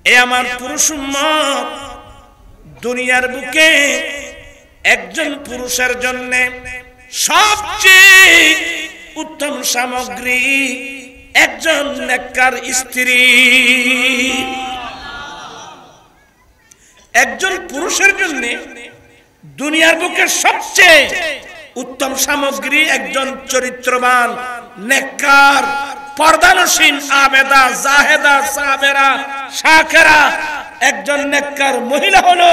এ আমার পুরুষ উম্মত, দুনিয়ার বুকে একজন পুরুষের জন্য সবচেয়ে উত্তম সামগ্রী একজন নেককার স্ত্রী। একজন পুরুষের জন্য দুনিয়ার বুকে সবচেয়ে উত্তম সামগ্রী একজন চরিত্রবান, নেককার, পর্দানসীন, আবেদা, জাহেদা, সাবেরা, শাকেরা একজন নেককার মহিলা হলো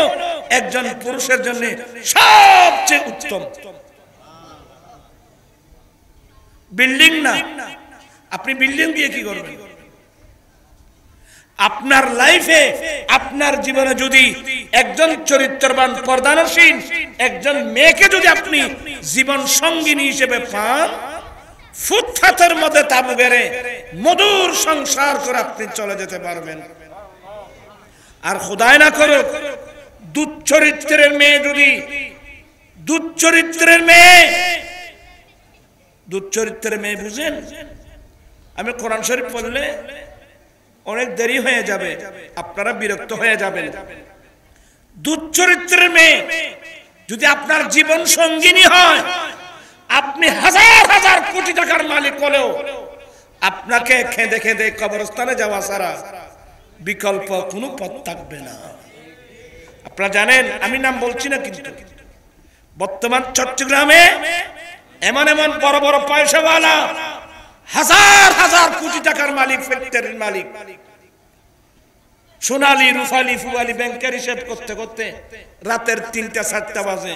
একজন পুরুষের জন্য সবচেয়ে উত্তম। বিল্ডিং না, আপনি বিল্ডিং দিয়ে কি করবেন? আপনার লাইফে, আপনার জীবনে যদি একজন চরিত্রবান, পর্দানসীন একজন মেয়েকে যদি আপনি জীবন সঙ্গিনী হিসেবে পান, ফুটপাতের মধ্যে তাবু বেড়ে মধুর সংসার করে আপনি চলে যেতে পারবেন। আর খোদাই না করুক দুচ্চরিত্রের মেয়ে, যদি দুচ্চরিত্রের মেয়ে বুঝেন, আমি কোরআন শরীফ পড়লে অনেক দেরি হয়ে যাবে, আপনারা বিরক্ত হয়ে যাবেন। দুচ্চরিত্রের মেয়ে যদি আপনার জীবন সঙ্গিনী হয়, আপনি হাজার হাজার কোটি টাকার মালিক হলেও আপনাকে খেঁদে খেঁদে কবরস্থানে যাওয়া ছাড়া বিকল্প কোনো পথ থাকবে না। আপনারা জানেন, আমি নাম বলছি না, কিন্তু বর্তমান চট্টগ্রামে এমন এমন বড় বড় পয়সাওয়ালা, হাজার হাজার কোটি টাকার মালিক, ফ্যাক্টরির মালিক, সোনালী, রূপালী, ফুয়ালি ব্যাংকের হিসেব করতে করতে রাতের 3টা-4টা বাজে।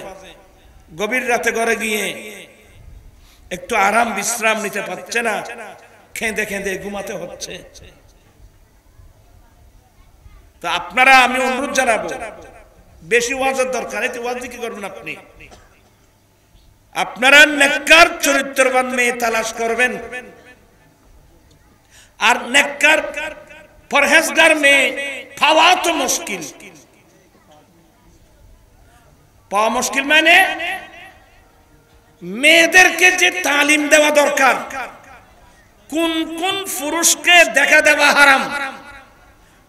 গভীর রাতে ঘরে গিয়ে একটু আরাম বিশ্রাম নিতে পারছে না, খেঁদে খেঁদে ঘুমাতে হচ্ছে। তো আপনারা, আমি অনুরোধ জানাবো, বেশি ওয়াজের দরকার নেই, ওয়াজ কি করবেন আপনি? আপনারা নেককার চরিত্রবান মেয়ে তালাশ করবেন, আর নেককার পরহেজগার মেয়ে পাওয়া তো মুশকিল। পাওয়া মুশকিল মানে মেয়েদেরকে যে তালিম দেওয়া দরকার, কোন কোন পুরুষকে দেখা দেওয়া হারাম,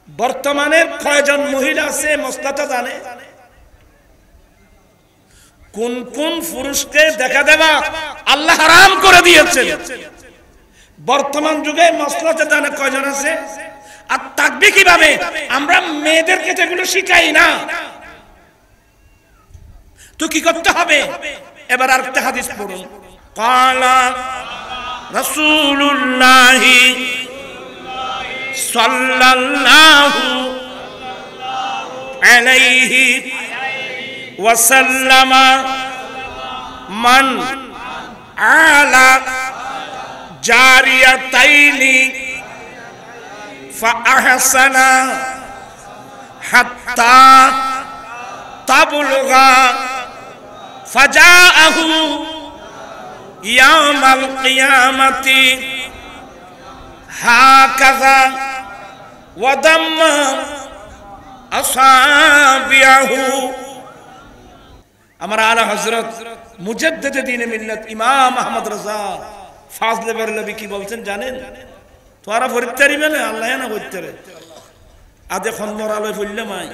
বর্তমানে কয়জন মহিলা আছে মসলাটা জানে? কোন কোন পুরুষকে দেখা দেওয়া আল্লাহ হারাম করে দিয়েছেন, বর্তমান যুগে মসলাটা জানে কয়জন আছে? আর থাকবে কিভাবে? আমরা মেয়েদেরকে যেগুলো শিখাই না, তো কি করতে হবে? এবার আরেকটা হাদিস পড়ুন। ক্বালা রাসূলুল্লাহ সাল্লাল্লাহু আলাইহি ওয়াসাল্লাম, মান আলা জারিয়াতাইনি ফাআহসানা হাত্তা তাবলুগা ফাজাআহু ইয়াউমাল কিয়ামাতি হাকাযা ওয়া দাম্মা আসাবিয়াহু। আমার আলা হযরত মুজাদ্দিদে দ্বীন মিল্লাত ইমাম আহমদ রাজা ফাজলে বেরলভী কি বলছেন জানেন? তোরা ফরিত্তারি মানে আল্লাহ না হইতে রে আদে খন মরালয় ফুললে মাই